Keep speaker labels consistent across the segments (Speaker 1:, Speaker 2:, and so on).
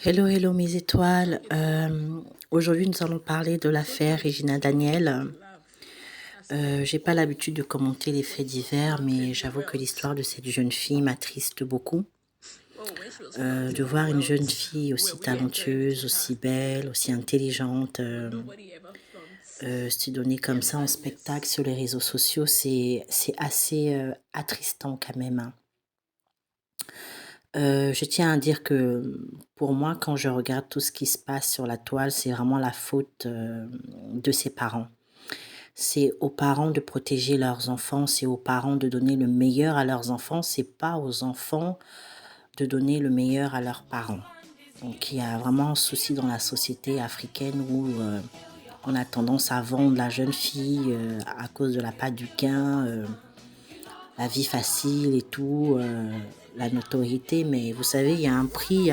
Speaker 1: Hello, hello mes étoiles. Aujourd'hui, nous allons parler de l'affaire Regina Daniel. J'ai pas l'habitude de commenter les faits divers, mais j'avoue que l'histoire de cette jeune fille m'attriste beaucoup. De voir une jeune fille aussi talentueuse, aussi belle, aussi intelligente, se donner comme ça en spectacle sur les réseaux sociaux, c'est assez attristant quand même, hein. Je tiens à dire que, pour moi, quand je regarde tout ce qui se passe sur la toile, c'est vraiment la faute, de ses parents. C'est aux parents de protéger leurs enfants, c'est aux parents de donner le meilleur à leurs enfants, c'est pas aux enfants de donner le meilleur à leurs parents. Donc il y a vraiment un souci dans la société africaine où, on a tendance à vendre la jeune fille, à cause de l'appât du gain, la vie facile et tout, la notoriété, mais vous savez, il y a un prix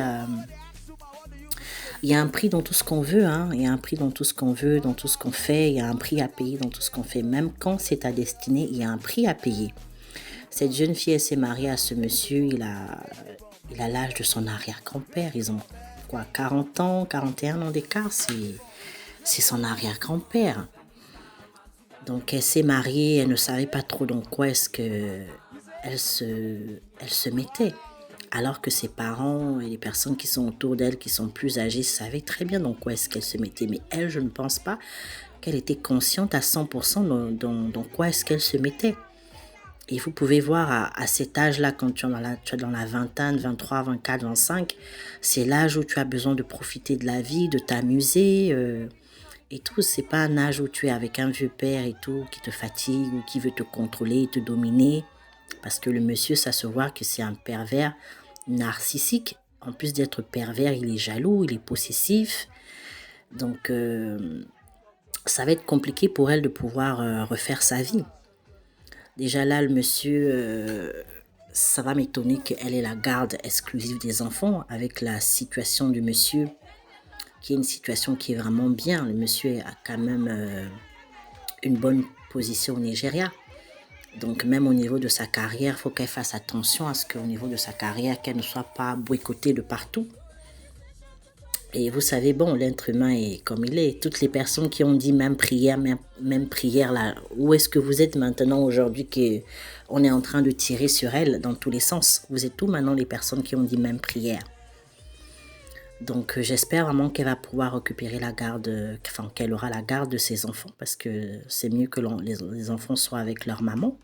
Speaker 1: dans tout ce qu'on veut, hein. Il y a un prix dans tout ce qu'on veut, dans tout ce qu'on fait. Il y a un prix à payer dans tout ce qu'on fait. Même quand c'est ta destinée, il y a un prix à payer. Cette jeune fille, elle s'est mariée à ce monsieur. Il a l'âge de son arrière-grand-père. Ils ont quoi, 40 ans, 41 ans d'écart. C'est son arrière-grand-père. Donc elle s'est mariée, elle ne savait pas trop dans quoi est-ce que elle se mettait. Alors que ses parents et les personnes qui sont autour d'elle, qui sont plus âgées, savaient très bien dans quoi est-ce qu'elle se mettait. Mais elle, je ne pense pas qu'elle était consciente à 100% dans quoi est-ce qu'elle se mettait. Et vous pouvez voir à cet âge-là, quand tu es dans la vingtaine, 23, 24, 25, c'est l'âge où tu as besoin de profiter de la vie, de t'amuser, et tout. C'est pas un âge où tu es avec un vieux père et tout, qui te fatigue ou qui veut te contrôler, te dominer. Parce que le monsieur, ça se voit que c'est un pervers narcissique. En plus d'être pervers, il est jaloux, il est possessif. Donc, ça va être compliqué pour elle de pouvoir refaire sa vie. Déjà là, le monsieur, ça va m'étonner qu'elle ait la garde exclusive des enfants avec la situation du monsieur, qui est une situation qui est vraiment bien. Le monsieur a quand même une bonne position au Nigeria. Donc même au niveau de sa carrière, il faut qu'elle fasse attention à ce qu'au niveau de sa carrière, qu'elle ne soit pas boycottée de partout. Et vous savez, bon, l'être humain est comme il est. Toutes les personnes qui ont dit même prière, là, où est-ce que vous êtes maintenant aujourd'hui qu'on est en train de tirer sur elle dans tous les sens? Vous êtes où maintenant les personnes qui ont dit même prière? Donc j'espère vraiment qu'elle va pouvoir récupérer la garde, enfin qu'elle aura la garde de ses enfants parce que c'est mieux que les enfants soient avec leur maman.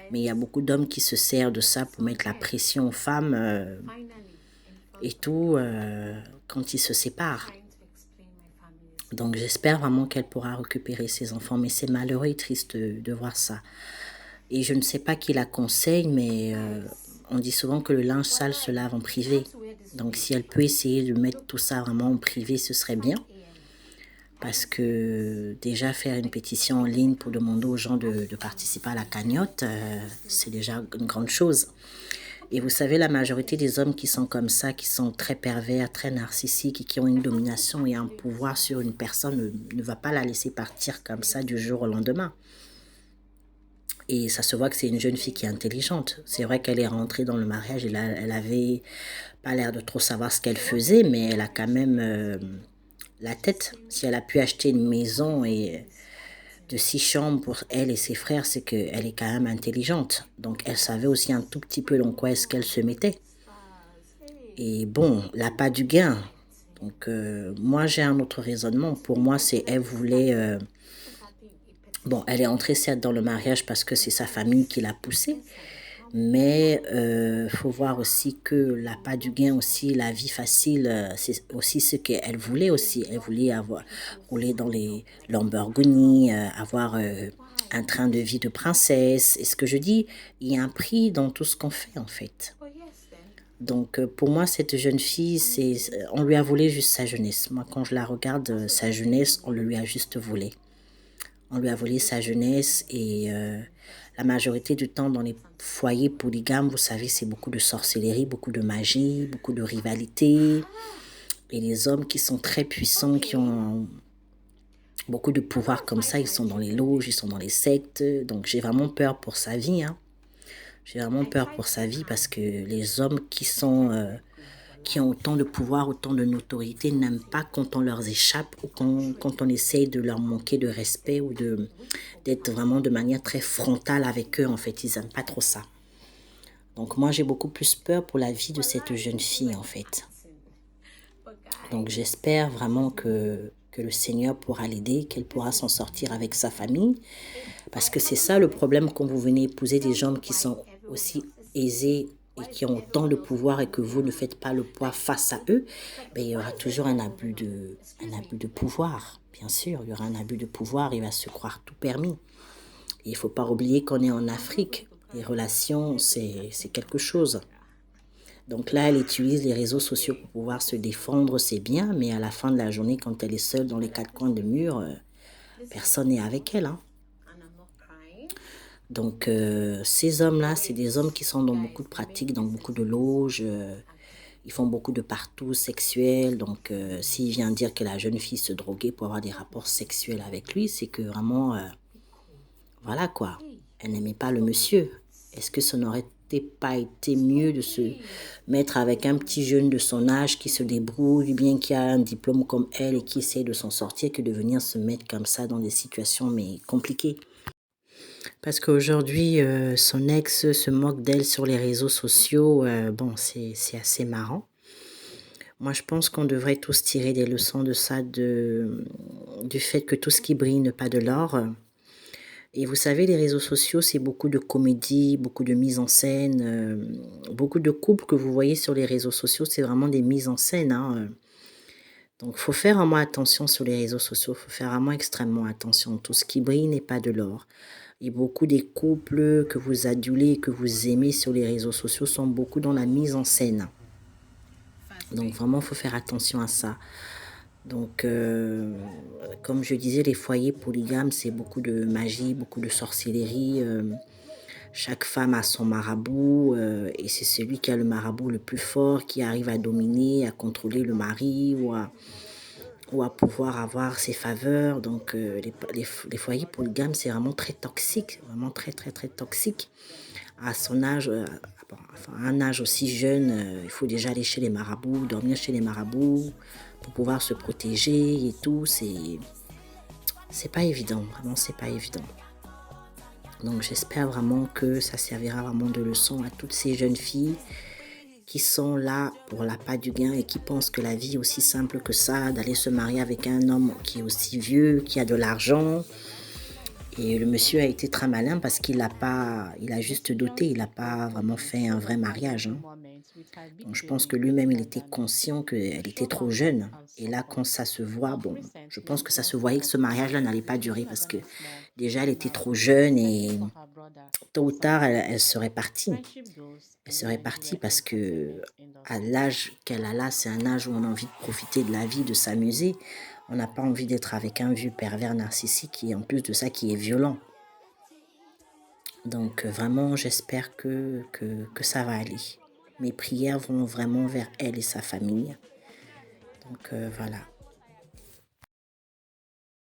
Speaker 1: Mais il y a beaucoup d'hommes qui se servent de ça pour mettre la pression aux femmes et tout quand ils se séparent. Donc j'espère vraiment qu'elle pourra récupérer ses enfants, mais c'est malheureux et triste de voir ça. Et je ne sais pas qui la conseille, mais on dit souvent que le linge sale se lave en privé. Donc si elle peut essayer de mettre tout ça vraiment en privé, ce serait bien. Parce que déjà faire une pétition en ligne pour demander aux gens de participer à la cagnotte, c'est déjà une grande chose. Et vous savez, la majorité des hommes qui sont comme ça, qui sont très pervers, très narcissiques et qui ont une domination et un pouvoir sur une personne, ne va pas la laisser partir comme ça du jour au lendemain. Et ça se voit que c'est une jeune fille qui est intelligente. C'est vrai qu'elle est rentrée dans le mariage et là, elle avait pas l'air de trop savoir ce qu'elle faisait, mais elle a quand même la tête. Si elle a pu acheter une maison et de 6 chambres pour elle et ses frères, c'est qu'elle est quand même intelligente. Donc elle savait aussi un tout petit peu dans quoi est-ce qu'elle se mettait. Et bon, l'appât du gain. Donc moi j'ai un autre raisonnement. Pour moi, c'est elle voulait... bon, elle est entrée certes dans le mariage parce que c'est sa famille qui l'a poussée. Mais faut voir aussi que l'appât du gain aussi, la vie facile, c'est aussi ce qu'elle voulait aussi. Elle voulait rouler dans les Lamborghini, avoir un train de vie de princesse. Et ce que je dis, il y a un prix dans tout ce qu'on fait en fait. Donc pour moi, cette jeune fille, on lui a volé juste sa jeunesse. Moi, quand je la regarde, sa jeunesse, on le lui a juste volé. On lui a volé sa jeunesse et la majorité du temps dans les foyers polygames, vous savez, c'est beaucoup de sorcellerie, beaucoup de magie, beaucoup de rivalité. Et les hommes qui sont très puissants, qui ont beaucoup de pouvoir comme ça, ils sont dans les loges, ils sont dans les sectes. Donc j'ai vraiment peur pour sa vie, hein. J'ai vraiment peur pour sa vie parce que les hommes qui sont qui ont autant de pouvoir, autant de notoriété, n'aiment pas quand on leur échappe ou quand on essaye de leur manquer de respect ou d'être vraiment de manière très frontale avec eux. En fait, ils n'aiment pas trop ça. Donc moi, j'ai beaucoup plus peur pour la vie de cette jeune fille, en fait. Donc j'espère vraiment que le Seigneur pourra l'aider, qu'elle pourra s'en sortir avec sa famille. Parce que c'est ça le problème quand vous venez épouser des gens qui sont aussi aisés et qui ont autant de pouvoir et que vous ne faites pas le poids face à eux, ben, il y aura toujours un abus de pouvoir. Bien sûr, il y aura un abus de pouvoir, il va se croire tout permis. Et il ne faut pas oublier qu'on est en Afrique. Les relations, c'est quelque chose. Donc là, elle utilise les réseaux sociaux pour pouvoir se défendre, c'est bien, mais à la fin de la journée, quand elle est seule dans les quatre coins de mur, personne n'est avec elle, hein. Donc ces hommes-là, c'est des hommes qui sont dans beaucoup de pratiques, dans beaucoup de loges, ils font beaucoup de partout sexuels. Donc s'il vient dire que la jeune fille se droguait pour avoir des rapports sexuels avec lui, c'est que vraiment, voilà quoi, elle n'aimait pas le monsieur. Est-ce que ça n'aurait pas été mieux de se mettre avec un petit jeune de son âge qui se débrouille, bien qui a un diplôme comme elle et qui essaie de s'en sortir, que de venir se mettre comme ça dans des situations mais compliquées? Parce qu'aujourd'hui, son ex se moque d'elle sur les réseaux sociaux, bon, c'est assez marrant. Moi, je pense qu'on devrait tous tirer des leçons de ça, du fait que tout ce qui brille n'est pas de l'or. Et vous savez, les réseaux sociaux, c'est beaucoup de comédie, beaucoup de mise en scène, beaucoup de couples que vous voyez sur les réseaux sociaux, c'est vraiment des mises en scène, hein. Donc, il faut faire vraiment attention sur les réseaux sociaux, il faut faire vraiment extrêmement attention. Tout ce qui brille n'est pas de l'or. Et beaucoup des couples que vous adulez, que vous aimez sur les réseaux sociaux sont beaucoup dans la mise en scène. Donc, vraiment, il faut faire attention à ça. Donc, comme je disais, les foyers polygames, c'est beaucoup de magie, beaucoup de sorcellerie. Chaque femme a son marabout et c'est celui qui a le marabout le plus fort qui arrive à dominer, à contrôler le mari ou à pouvoir avoir ses faveurs. Donc, les foyers polygames, c'est vraiment très toxique, vraiment très, très, très toxique. À son âge, bon, enfin, à un âge aussi jeune, il faut déjà aller chez les marabouts, dormir chez les marabouts pour pouvoir se protéger et tout. C'est pas évident, vraiment, c'est pas évident. Donc, j'espère vraiment que ça servira vraiment de leçon à toutes ces jeunes filles qui sont là pour l'appât du gain et qui pensent que la vie est aussi simple que ça, d'aller se marier avec un homme qui est aussi vieux, qui a de l'argent. Et le monsieur a été très malin parce qu'il a pas, il a juste doté, il n'a pas vraiment fait un vrai mariage, hein. Donc je pense que lui-même, il était conscient qu'elle était trop jeune. Et là, quand ça se voit, bon, je pense que ça se voyait que ce mariage-là n'allait pas durer parce que déjà, elle était trop jeune et tôt ou tard, elle serait partie. Elle serait partie parce que à l'âge qu'elle a là, c'est un âge où on a envie de profiter de la vie, de s'amuser. On n'a pas envie d'être avec un vieux pervers narcissique qui, en plus de ça, qui est violent. Donc vraiment, j'espère que ça va aller. Mes prières vont vraiment vers elle et sa famille. Donc voilà.